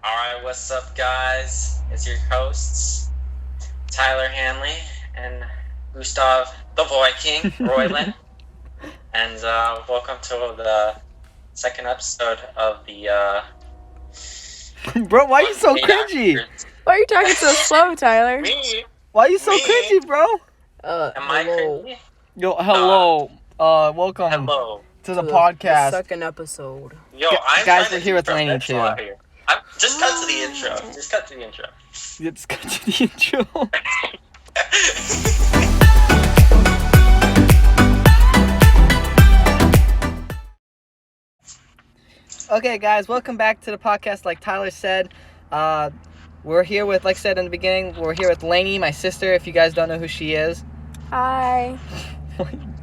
Alright, what's up, guys? It's your hosts, Tyler Hanley and Gustav the Boy King, Royland. And welcome to the second episode of the Bro, why are you so Unpaid cringy? Actors. Why are you talking so slow, Tyler? Me? Why are you so Me? cringy, bro? Am I Hello. cringy? Yo, hello. Welcome Hello. to the podcast. Second episode. Yo, Gu- I'm guys, trying we're to here with keep Lainey, professional too. out here. Just cut to the intro. Just cut to the intro. Let's go to the intro. Okay, guys, welcome back to the podcast. Like Tyler said, we're here with, like I said in the beginning, we're here with Lainey, my sister, if you guys don't know who she is. Hi.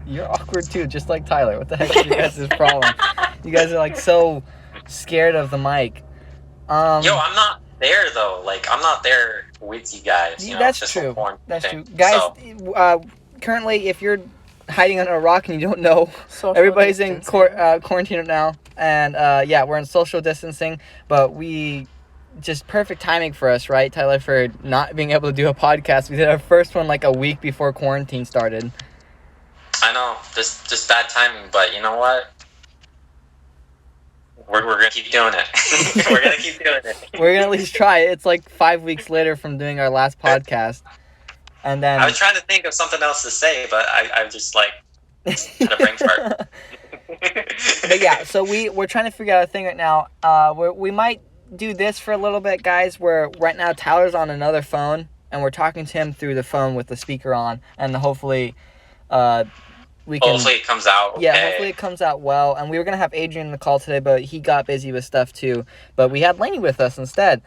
You're awkward too, just like Tyler. What the heck is your guys' problem? You guys are like so scared of the mic. Yo, I'm not there though. Like, I'm not there with you guys. You know, That's it's just true. a porn That's thing. true. Guys, So, currently, if you're hiding under a rock and you don't know, Social everybody's in distancing. quarantine now. And yeah, we're in social distancing, but we just perfect timing for us, right, Tyler, for not being able to do a podcast. We did our first one like a week before quarantine started. I know, just bad timing, but you know what? We're gonna keep doing it. We're gonna keep doing it. We're gonna at least try it. It's like 5 weeks later from doing our last podcast. And then I was trying to think of something else to say, but I just like had a brain fart. But yeah, so we're trying to figure out a thing right now. We might do this for a little bit, guys, where right now Tyler's on another phone, and we're talking to him through the phone with the speaker on, and hopefully we can... Hopefully it comes out. Yeah, okay. hopefully it comes out well. And we were going to have Adrian in the call today, but he got busy with stuff too. But we had Lainey with us instead.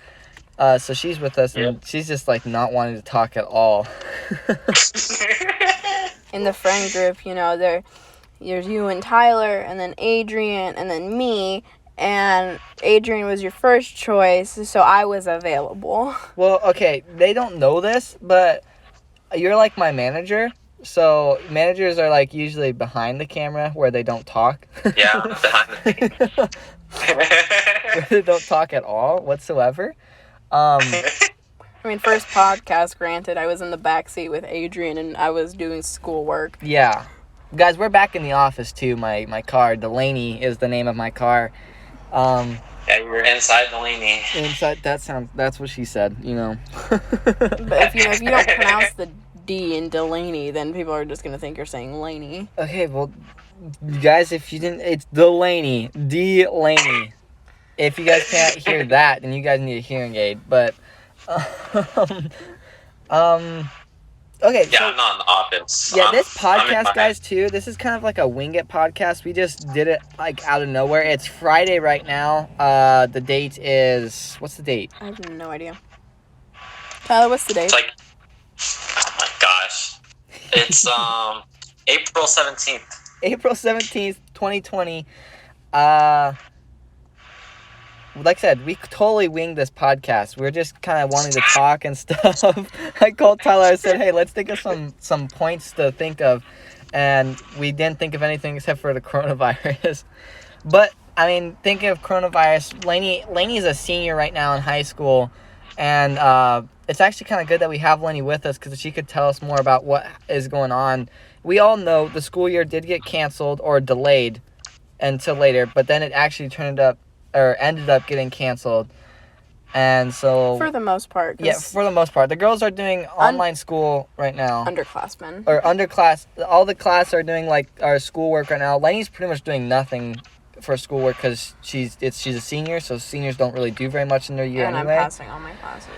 So she's with us, and she's just like not wanting to talk at all. In the friend group, you know, there's you and Tyler, and then Adrian, and then me. And Adrian was your first choice, so I was available. Well, okay, they don't know this, but you're like my manager. So managers are like usually behind the camera where they don't talk. Yeah, behind the Where they don't talk at all whatsoever. I mean, first podcast, granted, I was in the back seat with Adrian, and I was doing schoolwork. Yeah. Guys, we're back in the office too. My car, Delaney is the name of my car. Yeah, you were inside the Lainey. Inside, that's what she said, you know. But if you don't pronounce the D in Delaney, then people are just gonna think you're saying Laney. Okay, well, guys, if you didn't, it's Delaney. Delaney. If you guys can't hear that, then you guys need a hearing aid. But, okay. Yeah, So, I'm not in the office. yeah, this I'm in podcast, my- guys, too, this is kind of like a wing it podcast. We just did it, like, out of nowhere. It's Friday right now. The date is, what's the date? I have no idea. Tyler, what's the date? It's like, oh my gosh, it's April 17th. April 17th, 2020. Like I said, we totally winged this podcast. We're just kind of wanting to talk and stuff. I called Tyler. I said, hey, let's think of some points to think of. And we didn't think of anything except for the coronavirus. But, I mean, thinking of coronavirus, Lainey is a senior right now in high school. And it's actually kind of good that we have Lainey with us because she could tell us more about what is going on. We all know the school year did get canceled or delayed until later. But then it actually ended up getting canceled. And so... For the most part. 'cause Yeah, for the most part. The girls are doing online school right now. underclassmen. Or underclass. All the class are doing, like, our schoolwork right now. Lainey's pretty much doing nothing for schoolwork because she's a senior, so seniors don't really do very much in their year And anyway. I'm passing all my classes.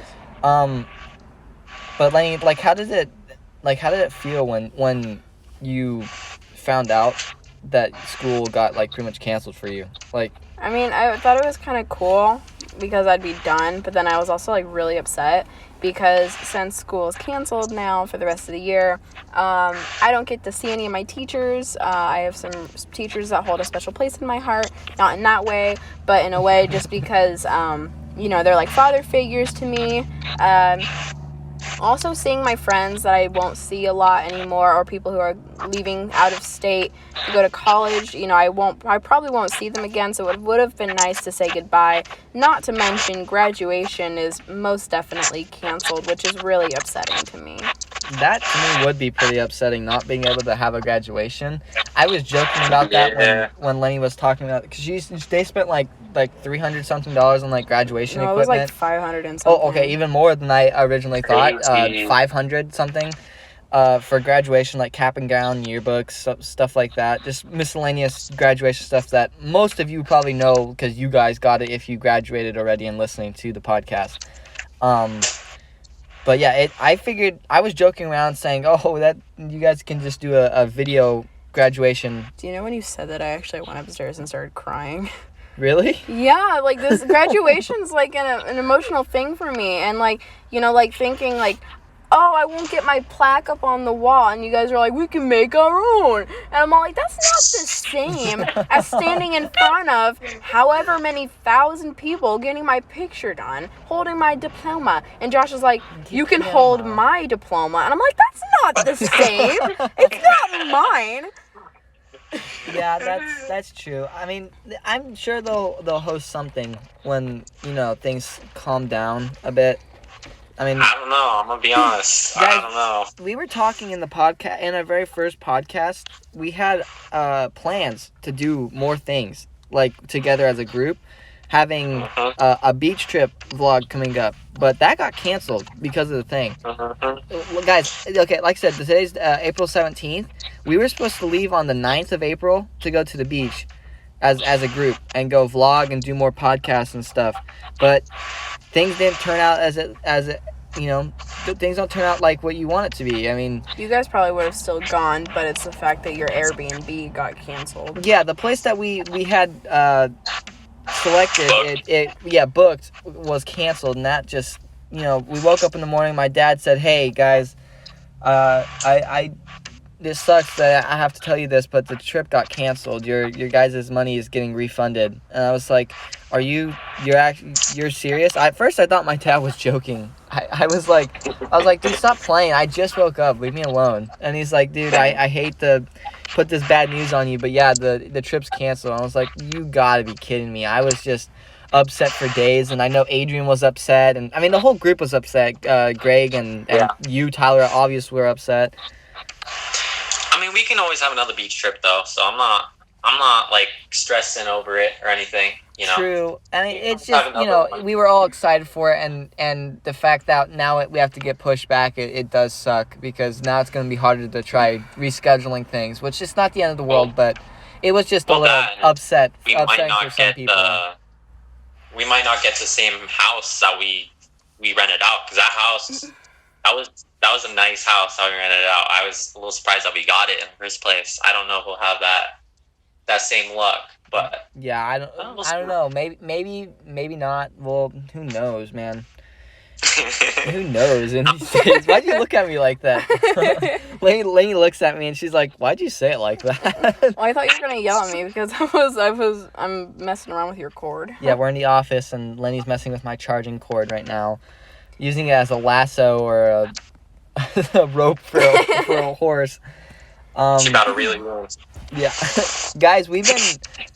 But Lainey, like, how did it feel when you found out that school got, like, pretty much canceled for you? Like... I mean, I thought it was kind of cool because I'd be done, but then I was also, like, really upset because since school is canceled now for the rest of the year, I don't get to see any of my teachers. I have some teachers that hold a special place in my heart, not in that way, but in a way just because, you know, they're like father figures to me. Also, seeing my friends that I won't see a lot anymore, or people who are leaving out of state to go to college, you know, I probably won't see them again, so it would have been nice to say goodbye. Not to mention, graduation is most definitely canceled, which is really upsetting to me. That to me would be pretty upsetting, not being able to have a graduation. I was joking about that when Lenny was talking about, because they spent like $300 something on like graduation No, equipment. it was like 500 and something. Oh, okay, even more than I originally thought. 500 something for graduation, like cap and gown, yearbooks, stuff like that. Just miscellaneous graduation stuff that most of you probably know because you guys got it if you graduated already and listening to the podcast. But yeah, I figured, I was joking around saying, oh, that you guys can just do a video graduation. Do you know when you said that, I actually went upstairs and started crying? Really? Yeah, like this graduation's like an emotional thing for me, and like, you know, like thinking like, oh, I won't get my plaque up on the wall, and you guys are like, we can make our own, and I'm all like, that's not the same as standing in front of however many thousand people getting my picture done, holding my diploma, and Josh is like, you can hold my diploma, and I'm like, that's not the same, it's not mine. Yeah, that's true. I mean, I'm sure they'll host something when, you know, things calm down a bit. I mean, I don't know. I'm gonna be honest. Guys, I don't know. We were talking in our very first podcast. We had plans to do more things, like together as a group, having a beach trip vlog coming up, but that got canceled because of the thing. Well, guys, okay, like I said, today's April 17th. We were supposed to leave on the 9th of April to go to the beach as a group and go vlog and do more podcasts and stuff, but things didn't turn out as it you know, things don't turn out like what you want it to be. I mean, you guys probably would have still gone, but it's the fact that your Airbnb got canceled. Yeah, the place that we had selected, booked, was canceled, and that just, you know, we woke up in the morning, my dad said, hey guys, this sucks that I have to tell you this, but the trip got canceled. Your guys' money is getting refunded. And I was like, you're serious? At first I thought my dad was joking. I was like, dude, stop playing. I just woke up. Leave me alone. And he's like, dude, I hate to put this bad news on you, but yeah, the trip's canceled. And I was like, you gotta be kidding me. I was just upset for days, and I know Adrian was upset, and I mean the whole group was upset. Greg and you, Tyler, obviously were upset. I mean, we can always have another beach trip though, so I'm not like stressing over it or anything, you know. True. I mean, it's just, you know, we were all excited for it, and the fact that now we have to get pushed back, it does suck, because now it's going to be harder to try rescheduling things, which is not the end of the world, but it was just a little upsetting for some people. We might not get the same house that we rented out, because that house, that was a nice house how we rented it out. I was a little surprised that we got it in the first place. I don't know if we'll have that same luck, but yeah, I don't know. Maybe not. Well, who knows, man? Who knows? And why'd you look at me like that? Lainey looks at me and she's like, "Why'd you say it like that?" Well, I thought you were gonna yell at me because I'm messing around with your cord. Yeah, we're in the office and Lenny's messing with my charging cord right now, using it as a lasso or a rope for a horse. She got a really good. Yeah. Guys, we've been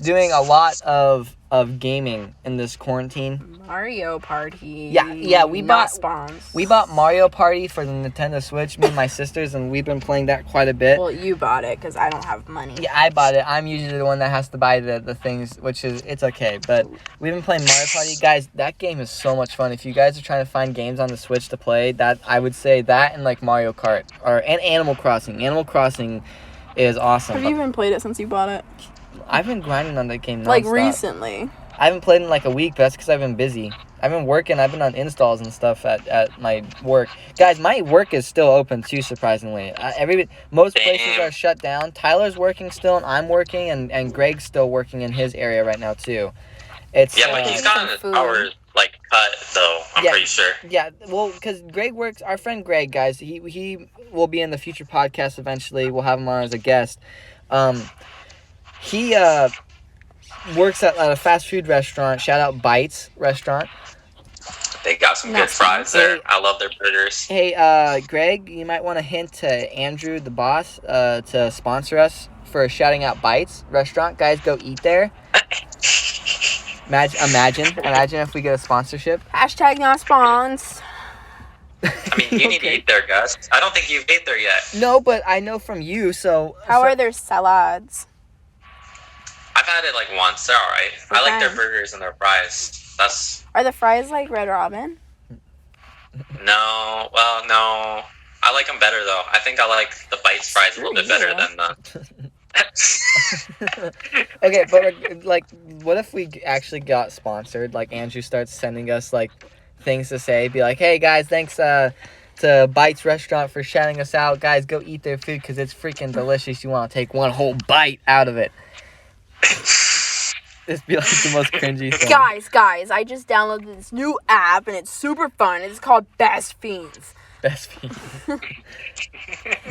doing a lot of gaming in this quarantine. Mario Party. Yeah, we bought Mario Party for the Nintendo Switch, me and my sisters, and we've been playing that quite a bit. Well, you bought it because I don't have money. Yeah, I bought it. I'm usually the one that has to buy the things, which is, it's okay. But we've been playing Mario Party. Guys, that game is so much fun. If you guys are trying to find games on the Switch to play, that I would say that and like Mario Kart and Animal Crossing. Animal Crossing is awesome. Have you even played it since you bought it? I've been grinding on that game nonstop. Like recently? I haven't played in like a week, but that's because I've been busy. I've been working. I've been on installs and stuff at my work. Guys, my work is still open too, surprisingly. Most places are shut down. Tyler's working still, and I'm working, and Greg's still working in his area right now too. But he's gotten his hours like cut though. I'm pretty sure. Yeah, well, because Greg works. Our friend Greg, guys, he will be in the future podcast eventually. We'll have him on as a guest. He works at a fast food restaurant. Shout out Bites restaurant. They got some good fries there. I love their burgers. Hey, Greg, you might want to hint to Andrew, the boss, to sponsor us for Shouting Out Bites restaurant. Guys, go eat there. Imagine if we get a sponsorship. Hashtag not spawns. I mean, you need to eat there, Gus. I don't think you've ate there yet. No, but I know from you, so... How are their salads? I've had it like once. They're alright. I like their burgers and their fries. Are the fries like Red Robin? No. Well, no. I like them better, though. I think I like the Bites fries a little bit better than the... Okay, but like, what if we actually got sponsored? Like, Andrew starts sending us, like, things to say. Be like, hey, guys, thanks to Bites Restaurant for shouting us out. Guys, go eat their food because it's freaking delicious. You want to take one whole bite out of it. This be like the most cringy thing. Guys, I just downloaded this new app and it's super fun. It's called Best Fiends. Best Fiends.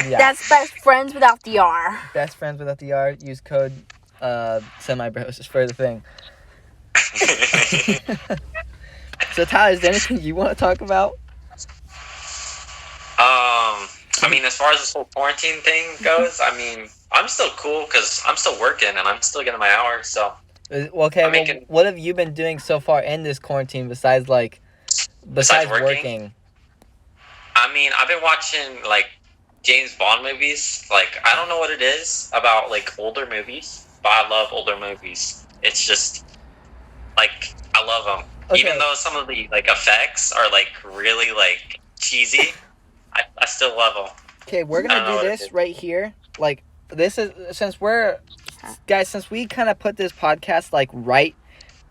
Yeah. That's best friends without the R. Best friends without the R. Use code SemiBros for the thing. So Tyler, is there anything you want to talk about? I mean, as far as this whole quarantine thing goes, I mean, I'm still cool because I'm still working and I'm still getting my hours. So, okay. What have you been doing so far in this quarantine besides working? I mean, I've been watching like James Bond movies. Like, I don't know what it is about like older movies, but I love older movies. It's just like I love them, even though some of the like effects are like really like cheesy. I still love them. Okay, we're gonna do this right here. Like, this is since we kind of put this podcast like right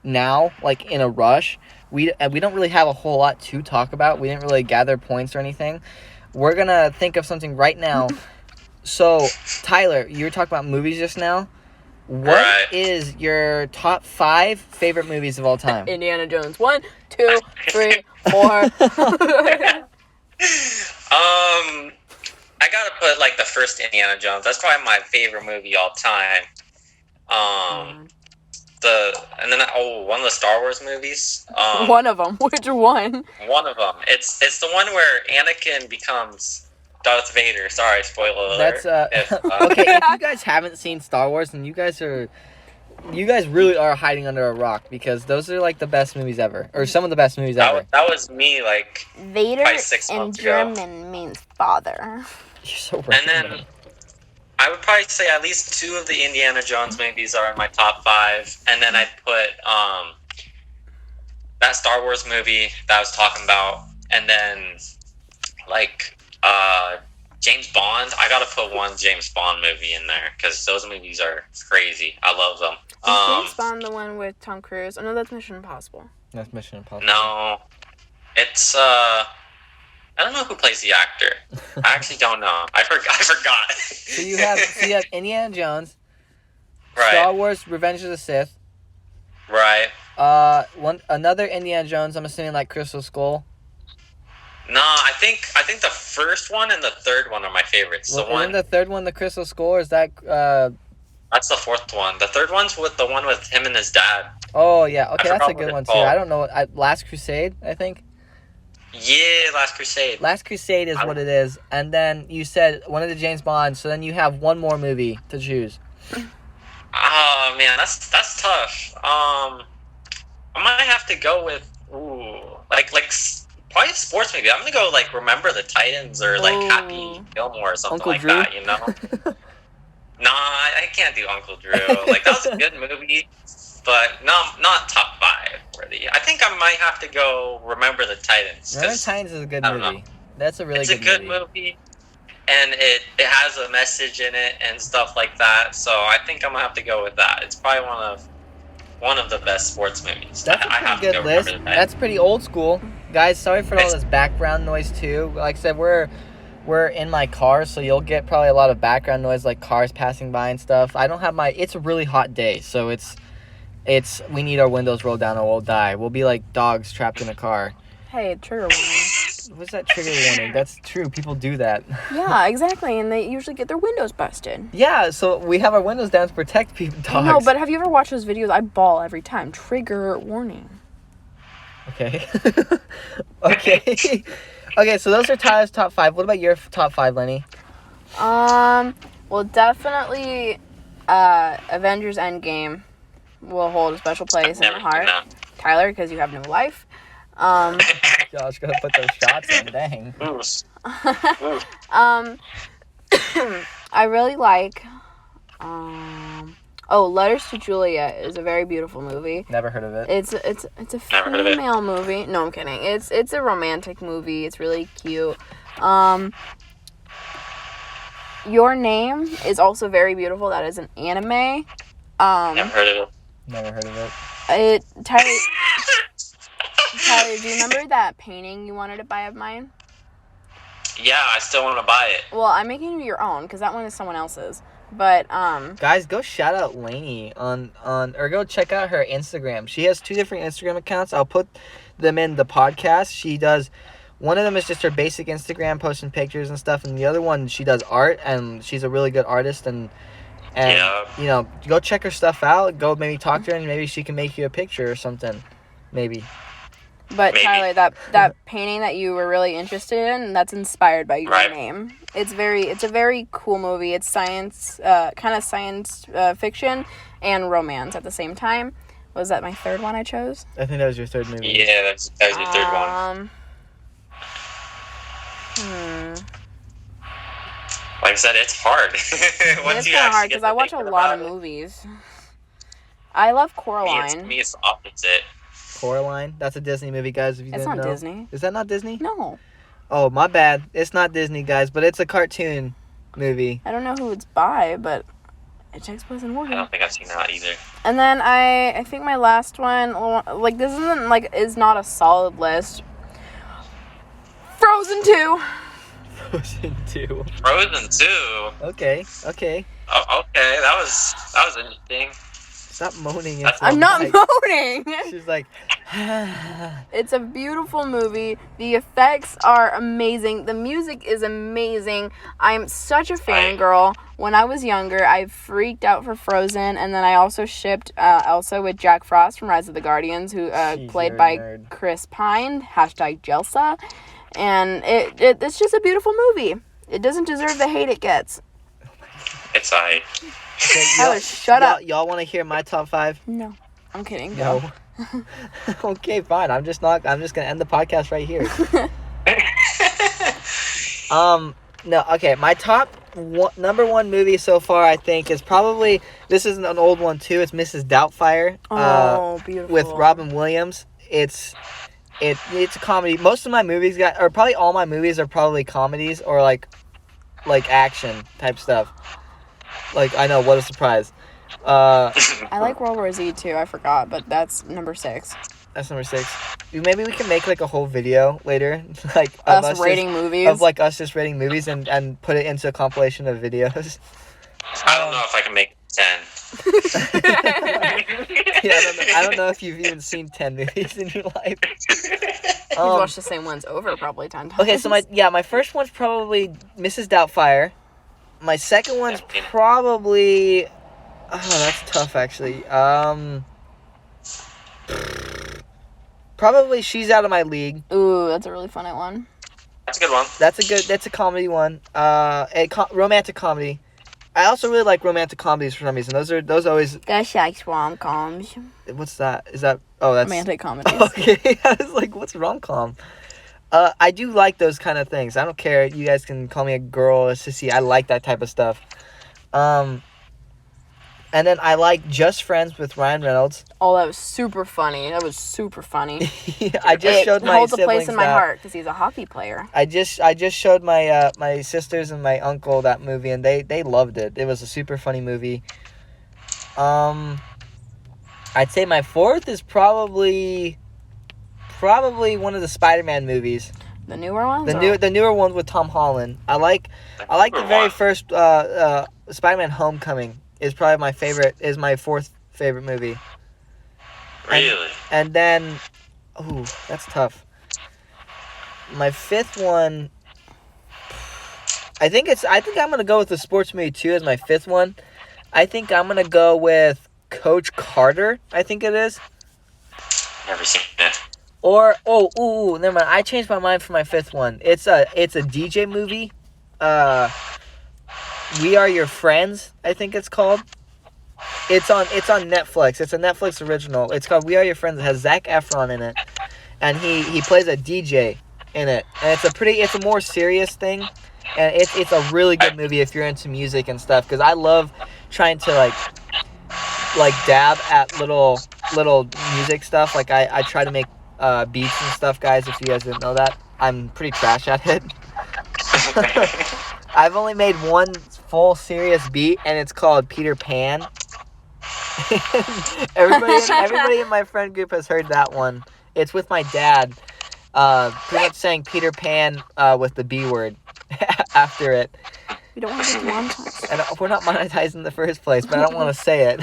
now, like in a rush. We don't really have a whole lot to talk about. We didn't really gather points or anything. We're gonna think of something right now. So, Tyler, you were talking about movies just now. What is your top 5 favorite movies of all time? Indiana Jones. 1, 2, 3, 4. I gotta put like the first Indiana Jones. That's probably my favorite movie all time. One of the Star Wars movies. One of them. Which one? One of them. It's the one where Anakin becomes Darth Vader. Sorry, spoiler alert. That's okay. If you guys haven't seen Star Wars, then you guys really are hiding under a rock because those are like the best movies ever, or some of the best movies ever. That was me like Vader 6 in months German ago. means father. You're so right. And then I would probably say at least 2 of the Indiana Jones movies are in my top 5, and then I'd put that Star Wars movie that I was talking about, and then like James Bond. I gotta put one James Bond movie in there because those movies are crazy. I love them. Is James Bond the one with Tom Cruise? Oh no, that's Mission Impossible. That's Mission Impossible. No, it's I don't know who plays the actor. I actually don't know. I forgot. So you have Indiana Jones, right. Star Wars: Revenge of the Sith, right. Another Indiana Jones. I'm assuming like Crystal Skull. No, I think the first one and the third one are my favorites. Isn't the third one the Crystal Skull, or is that That's the fourth one. The third one's with the one with him and his dad. Oh yeah, okay, that's a good one too. I don't know. Last Crusade, I think. Yeah, Last Crusade. Last Crusade is what it is, and then you said one of the James Bonds. So then you have one more movie to choose. Oh man, that's tough. I might have to go with like probably a sports movie. I'm gonna go like Remember the Titans or like Happy Gilmore or something Uncle like Drew? that. You know? Nah, I can't do Uncle Drew. Like that was a good movie, but not top 5 worthy. I think I might have to go Remember the Titans. Remember the Titans is a good movie. That's a really good movie. It's a good movie, and it has a message in it and stuff like that. So I think I'm gonna have to go with that. It's probably one of the best sports movies. That's a pretty good list. That's pretty old school. Guys, sorry for all this background noise too. Like I said, we're in my car, so you'll get probably a lot of background noise like cars passing by and stuff. I don't have it's a really hot day, so it's we need our windows rolled down or we'll die. We'll be like dogs trapped in a car. Hey, trigger warning. What's that trigger warning? That's true. People do that. Yeah, exactly, and they usually get their windows busted. Yeah, so we have our windows down to protect people, dogs. No, but have you ever watched those videos? I bawl every time. Trigger warning. Okay. Okay. Okay, so those are Tyler's top 5. What about your top 5, Lenny? Well, definitely, Avengers Endgame will hold a special place in my heart. Tyler, because you have no life. Gosh, gotta put those shots in. Dang. I really like, Letters to Juliet is a very beautiful movie. Never heard of it. It's a female movie. No, I'm kidding. It's a romantic movie. It's really cute. Your Name is also very beautiful. That is an anime. Never heard of it. Never heard of it. Tyler, do you remember that painting you wanted to buy of mine? Yeah, I still want to buy it. Well, I'm making you your own because that one is someone else's. But guys, go shout out Lainey or go check out her Instagram. She has 2 different Instagram accounts. I'll put them in the podcast. She does. One of them is just her basic Instagram, posting pictures and stuff, and the other one she does art, and she's a really good artist. And yeah. You know, go check her stuff out. Go maybe talk to her, and maybe she can make you a picture or something. Maybe. But Tyler, that painting that you were really interested in, that's inspired by Your Name. It's a very cool movie. It's science, kind of science fiction and romance at the same time. Was that my third one I chose? I think that was your third movie. Yeah, that was your third one. Like I said, it's hard. It's kind of hard because I watch a lot of movies. I love Coraline. Me, it's the opposite. Coraline? That's a Disney movie, guys, if you didn't know. It's not Disney. Is that not Disney? No. Oh, my bad. It's not Disney, guys, but it's a cartoon movie. I don't know who it's by, but it takes place in Oregon. I don't think I've seen that either. And then I think my last one, like, this isn't, is not a solid list. Frozen 2. Frozen 2. Frozen 2? Okay. Oh, okay, that was interesting. Stop moaning. I'm not moaning. She's like, It's a beautiful movie. The effects are amazing. The music is amazing. I'm such a fangirl. When I was younger, I freaked out for Frozen, and then I also shipped Elsa with Jack Frost from Rise of the Guardians, who played by Chris Pine, #Jelsa. And it's just a beautiful movie. It doesn't deserve the hate it gets. It's alright. Tyler, shut up. Y'all want to hear my top 5? No. I'm kidding. No. Okay, fine. I'm just gonna end the podcast right here. No, okay. My number 1 movie so far, I think, is probably, this is an old one too. It's Mrs. Doubtfire. Beautiful. With Robin Williams. It's a comedy. Most of my movies or probably all my movies are probably comedies or like action type stuff. Like, I know, what a surprise. I like World War Z too. I forgot, but that's number 6. That's number 6. Maybe we can make like a whole video later, like us rating movies. Of like us just rating movies and put it into a compilation of videos. I don't know if I can make 10. Yeah, I don't know if you've even seen 10 movies in your life. You've watched the same ones over probably 10 times. Okay, so my first one's probably Mrs. Doubtfire. My second one's probably... Oh, that's tough, actually. Probably She's Out of My League. Ooh, that's a really funny one. That's a good one. That's a comedy one. Romantic comedy. I also really like romantic comedies for some reason. Those always... Gosh, likes rom-coms. What's that? Is that... Oh, that's... Romantic comedies. Okay, I was like, what's rom-com? I do like those kind of things. I don't care. You guys can call me a girl or a sissy. I like that type of stuff. And then I like Just Friends with Ryan Reynolds. Oh, that was super funny. I just showed my siblings. It holds a place in my that. heart because he's a hockey player. I just showed my my sisters and my uncle that movie, and they loved it. It was a super funny movie. I'd say my 4th is probably one of the Spider-Man movies. The newer ones? The newer ones with Tom Holland. I like the very first Spider-Man Homecoming is probably my favorite. Is my 4th favorite movie. Really? And then, ooh, that's tough. My 5th one, I think I'm gonna go with the sports movie too as my 5th one. I think I'm gonna go with Coach Carter. I think it is. Never seen it. Or never mind. I changed my mind for my fifth one. It's a DJ movie. We Are Your Friends, I think it's called. It's on Netflix. It's a Netflix original. It's called We Are Your Friends. It has Zac Efron in it, and he plays a DJ in it. And it's a more serious thing, and it's a really good movie if you're into music and stuff. Because I love trying to like dab at little music stuff. Like I try to make beats and stuff, guys. If you guys didn't know that, I'm pretty trash at it. I've only made one full serious beat, and it's called Peter Pan. everybody in my friend group has heard that one. It's with my dad. Pretty much saying Peter Pan with the B word after it. We don't want to be monetized. And we're not monetized in the first place, but I don't want to say it.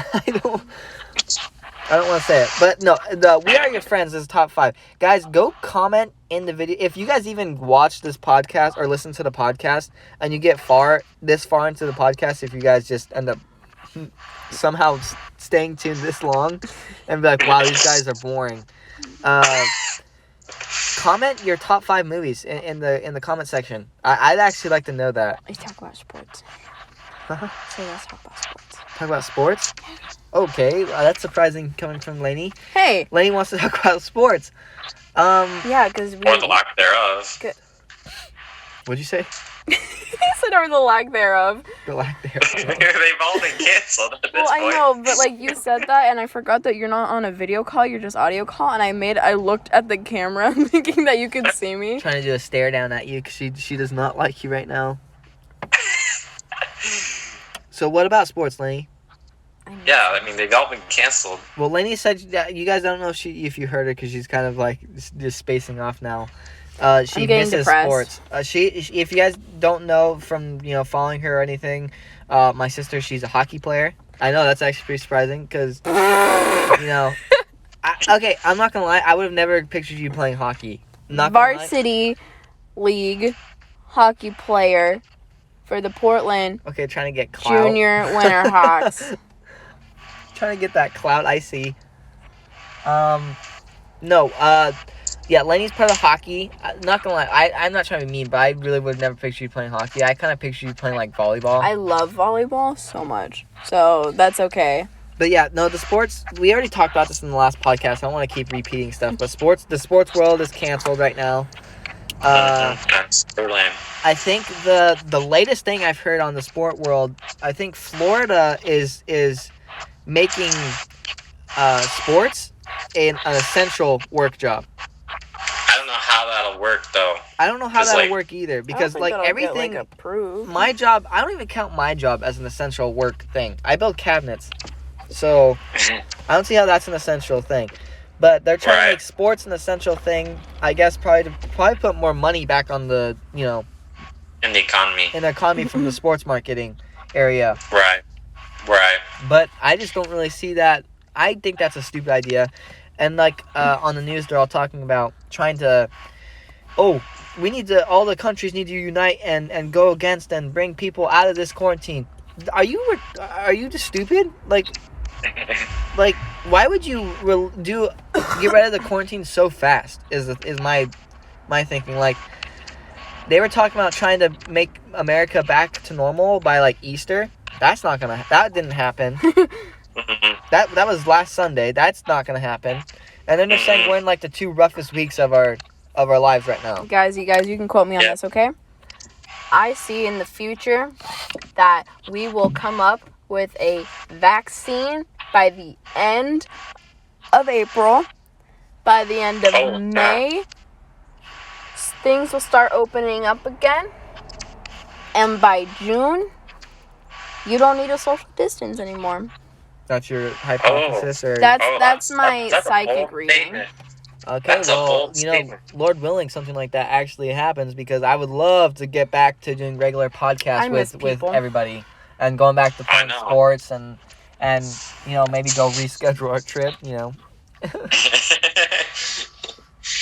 I don't want to say it. But no, the We Are Your Friends is top 5. Guys, go comment in the video. If you guys even watch this podcast or listen to the podcast and you get this far into the podcast, if you guys just end up somehow staying tuned this long and be like, wow, these guys are boring. Comment your top 5 movies in the comment section. I'd actually like to know that. Let's talk about sports. Huh? So let's talk about sports. Talk about sports? Okay, that's surprising coming from Lainey. Hey! Lainey wants to talk about sports. Yeah, because we... Or the lack thereof. What'd you say? He said, or the lack thereof. The lack thereof. They've all been canceled at this Well, point. I know, but like you said that, and I forgot that you're not on a video call, you're just audio call, and I looked at the camera thinking that you could see me. Trying to do a stare down at you because she does not like you right now. So what about sports, Lainey? Yeah, I mean, they've all been canceled. Well, Lainey said that you guys don't know if you heard her because she's kind of like just spacing off now. She misses depressed. sports. If you guys don't know from following her or anything, my sister, she's a hockey player. I know that's actually pretty surprising because okay, I'm not gonna lie, I would have never pictured you playing hockey. Not Varsity league hockey player for the Portland Okay, trying to get clout. Junior Winterhawks. Trying to get that clout, I see. Yeah, Lenny's part of hockey. Not gonna lie, I'm not trying to be mean, but I really would never picture you playing hockey. I kind of picture you playing like volleyball. I love volleyball so much, so that's okay. But yeah, no, the sports, we already talked about this in the last podcast. I don't want to keep repeating stuff, but the sports world is canceled right now. That's so lame. I think the latest thing I've heard on the sport world, I think Florida is making sports an essential work job. I don't know how that'll work, though. I don't know how 'Cause, that'll like, work either because I don't think that'll everything get, approved. my job, I don't even count my job as an essential work thing. I build cabinets. So I don't see how that's an essential thing. But they're trying to make sports an essential thing, I guess, probably put more money back on the, in the economy. from the sports marketing area. Right. But I just don't really see that. I think that's a stupid idea. And on the news, they're all talking about trying to, all the countries need to unite and go against and bring people out of this quarantine. Are you just stupid? Why would you get rid of the quarantine so fast? Is my thinking. They were talking about trying to make America back to normal by Easter. That didn't happen. That was last Sunday. That's not gonna happen. And then they're saying we're in the 2 roughest weeks of our lives right now. Guys, you can quote me on this, okay? I see in the future that we will come up with a vaccine by the end of April. By the end of May, things will start opening up again. And by June, you don't need a social distance anymore. That's your hypothesis, or that's my that's psychic reading. Okay, That's a bold well, statement. Lord willing, something like that actually happens because I would love to get back to doing regular podcasts with everybody and going back to playing sports and maybe go reschedule our trip.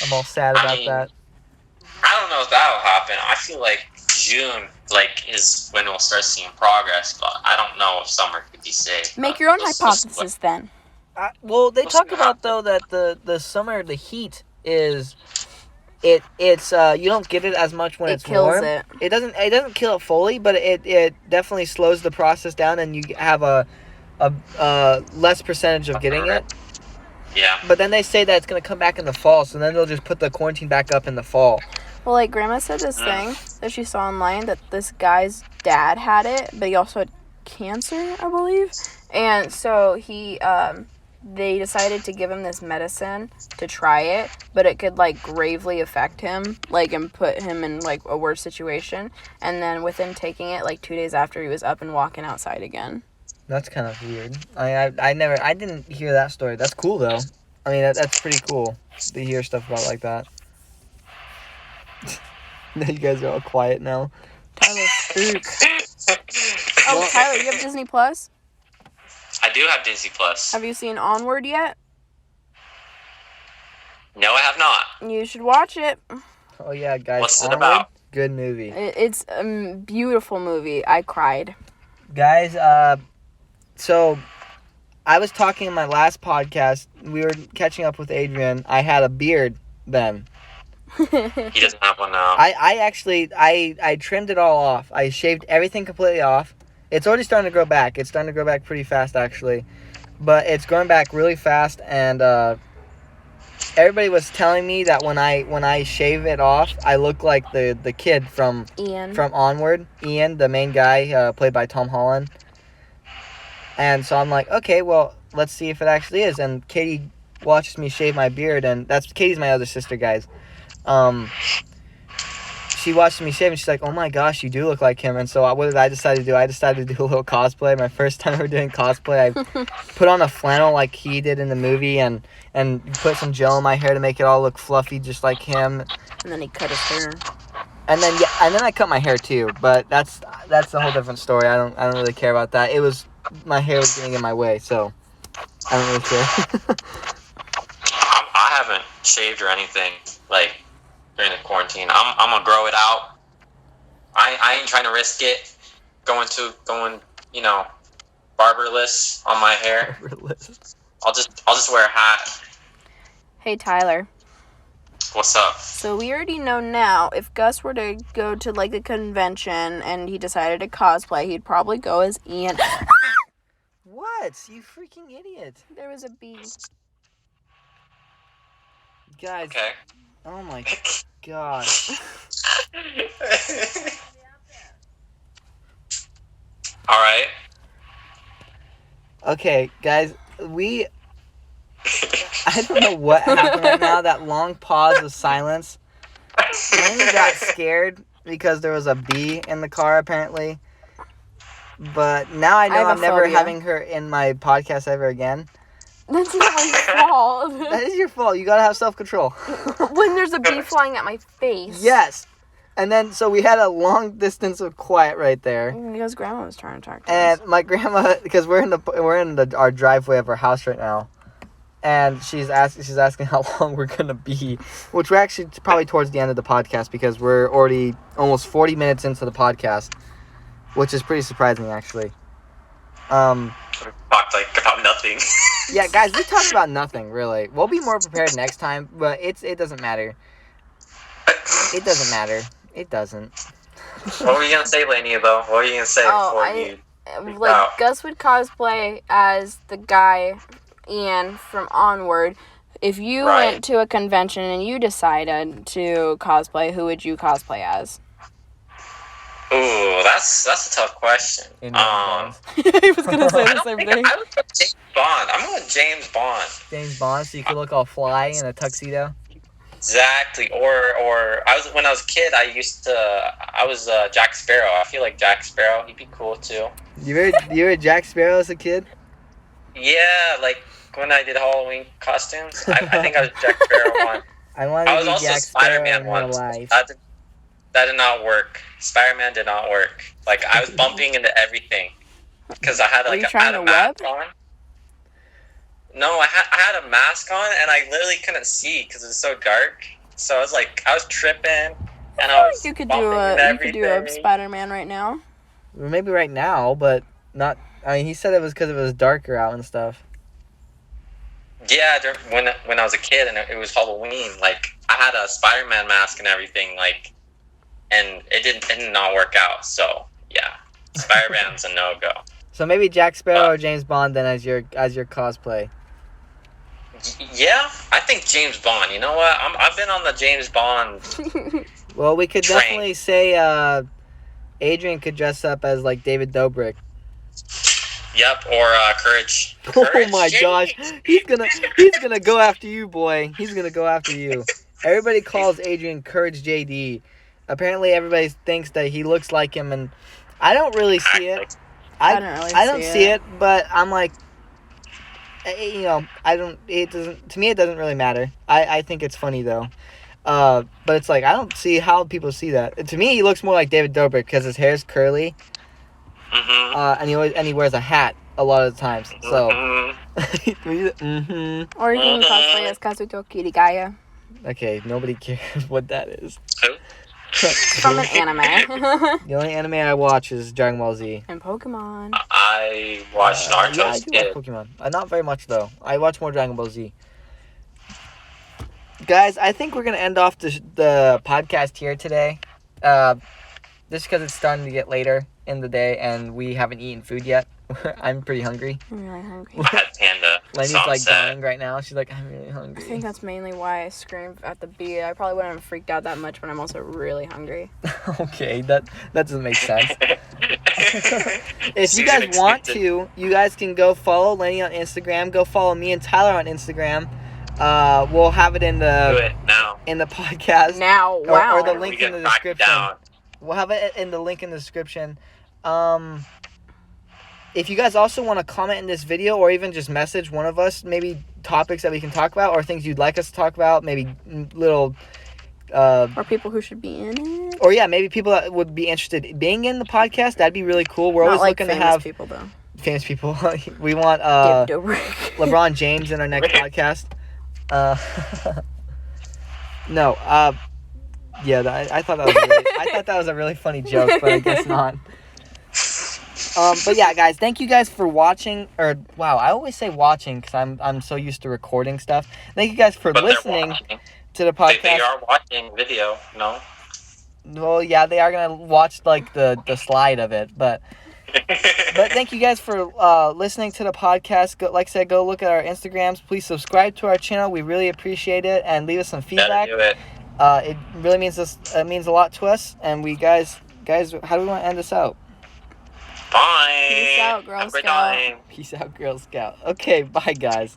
I'm all sad about that. I don't know if that'll happen. I feel like June is when we'll start seeing progress, but I don't know if summer could be safe. Make your own hypothesis then. Well, they talk about though that the summer, the heat is it's you don't get it as much when it's kills warm. it. It doesn't kill it fully, but it definitely slows the process down, and you have a less percentage of getting it. Yeah. But then they say that it's gonna come back in the fall, so then they'll just put the quarantine back up in the fall. Well, like Grandma said this thing that she saw online that this guy's dad had it, but he also had cancer, I believe. And so they decided to give him this medicine to try it, but it could like gravely affect him, like, and put him in like a worse situation. And then within taking it, like 2 days after, he was up and walking outside again. That's kind of weird. I didn't hear that story. That's cool though. I mean, that's pretty cool to hear stuff about like that. Now you guys are all quiet now. Tyler spook. Oh, Tyler, you have Disney Plus? I do have Disney Plus. Have you seen Onward yet? No, I have not. You should watch it. Oh yeah, guys. What's it Onward, about? Good movie. It's a beautiful movie. I cried. Guys, so I was talking in my last podcast. We were catching up with Adrian. I had a beard then. He doesn't have one now. I actually trimmed it all off. I shaved everything completely off. It's already starting to grow back. It's starting to grow back pretty fast actually. But it's growing back really fast, and everybody was telling me that when I shave it off, I look like the kid from Onward, Ian, the main guy, played by Tom Holland. And so I'm like, okay, well, let's see if it actually is. And Katie watches me shave my beard, and Katie's my other sister, guys. She watched me shave, and she's like, oh my gosh, you do look like him. And so what did I decide to do? I decided to do a little cosplay. My first time ever doing cosplay, I put on a flannel like he did in the movie, and put some gel in my hair to make it all look fluffy just like him. And then he cut his hair. And then I cut my hair too, but that's a whole different story. I don't really care about that. It was my hair was getting in my way, so I don't really care. I haven't shaved or anything like during the quarantine. I'm gonna grow it out. I ain't trying to risk it going barberless on my hair. I'll just wear a hat. Hey Tyler. What's up? So we already know now, if Gus were to go to like a convention and he decided to cosplay, he'd probably go as Ian. What? You freaking idiot. There was a bee. Guys. Okay. Oh my gosh. Alright. Okay, guys, I don't know what happened right now, that long pause of silence. Lainey got scared because there was a bee in the car, apparently. But now I know I'm never having her in my podcast ever again. That's not my fault. That is your fault. You gotta have self-control. When there's a bee flying at my face. Yes. And then, so we had a long distance of quiet right there. Because Grandma was trying to talk to us. And my grandma, because we're in our driveway of our house right now, and she's asking how long we're gonna be, which we're actually probably towards the end of the podcast because we're already almost 40 minutes into the podcast, which is pretty surprising actually. We talked like about nothing. Yeah, guys, we talked about nothing really. We'll be more prepared next time, but it doesn't matter. It doesn't matter. It doesn't. What were you gonna say, Lainey, though? What were you gonna say Gus would cosplay as the guy Ian from Onward. If you went to a convention and you decided to cosplay, who would you cosplay as? Ooh, that's a tough question. He was gonna say the same thing. I would put James Bond. I'm going James Bond. James Bond, so you could look all fly in a tuxedo. Exactly. Or when I was a kid, I was Jack Sparrow. I feel like Jack Sparrow. He'd be cool too. You were Jack Sparrow as a kid? Yeah, like when I did Halloween costumes. I think I was Jack Sparrow one. I was also Jack Spider-Man Sparrow once. life. That did not work. Spider-Man did not work. Like I was bumping into everything because I had a mask on. No, I had a mask on and I literally couldn't see because it was so dark. So I was tripping and I was You could bumping into do a Spider-Man right now. Well, maybe right now, but not. I mean, he said it was because it was darker out and stuff. Yeah, when I was a kid and it was Halloween, like I had a Spider-Man mask and everything, like, and it did not work out. So yeah, Spider-Man's a no-go. So maybe Jack Sparrow or James Bond then as your cosplay. Yeah, I think James Bond. You know what? I've been on the James Bond. Well, we could train. definitely say Adrian could dress up as like David Dobrik. Yep, or Courage. Oh my gosh, he's gonna go after you, boy. He's gonna go after you. Everybody calls Adrian Courage JD. Apparently, everybody thinks that he looks like him, and I don't really see it. I don't see it, but I'm like, you know, I don't. It doesn't. To me, it doesn't really matter. I think it's funny though. But it's like I don't see how people see that. To me, he looks more like David Dobrik because his hair's curly. Mm-hmm. And he wears a hat a lot of the times. So. Mm-hmm. Or you can cosplay as Kazuto Kirigaya. Okay, nobody cares what that is. Who? From an anime. The only anime I watch is Dragon Ball Z. And Pokemon. I watched Naruto. Yeah, I do watch Pokemon. Not very much though. I watch more Dragon Ball Z. Guys, I think we're gonna end off the podcast here today. Just because it's starting to get later in the day and we haven't eaten food yet. I'm pretty hungry. I'm really hungry. I had Panda. Lenny's so like sad. dying right now. She's like, I'm really I hungry. think that's mainly why I screamed at the bee. I probably wouldn't have freaked out that much when I'm also really hungry. Okay, that doesn't make sense. If you guys want to, you guys can go follow Lenny on Instagram. Go follow me and Tyler on Instagram. We'll have it in Do the it now. podcast. Now, wow. Or the We link can in the crack it description. down. We'll have it in the link in the description. If you guys also want to comment in this video or even just message one of us, maybe topics that we can talk about or things you'd like us to talk about, maybe little... or people who should be in it. Or yeah, maybe people that would be interested in being in the podcast. That'd be really cool. We're always Not like looking to famous have people, though. famous people. We want David Dobrik. LeBron James in our next podcast. No. Yeah, I thought that was I thought that was a really funny joke, but I guess not. But yeah, guys, thank you guys for watching. Or wow, I always say watching because I'm so used to recording stuff. Thank you guys for But listening they're watching. to the podcast. They are watching video, no? Well, yeah, they are gonna watch like the slide of it, but thank you guys for listening to the podcast. Like I said, go look at our Instagrams. Please subscribe to our channel. We really appreciate it, and leave us some feedback. Better do it. It really means a lot to us. And we guys, how do we want to end this out? Bye. Peace out, Girl Have a great Scout. time. Peace out, Girl Scout. Okay, bye, guys.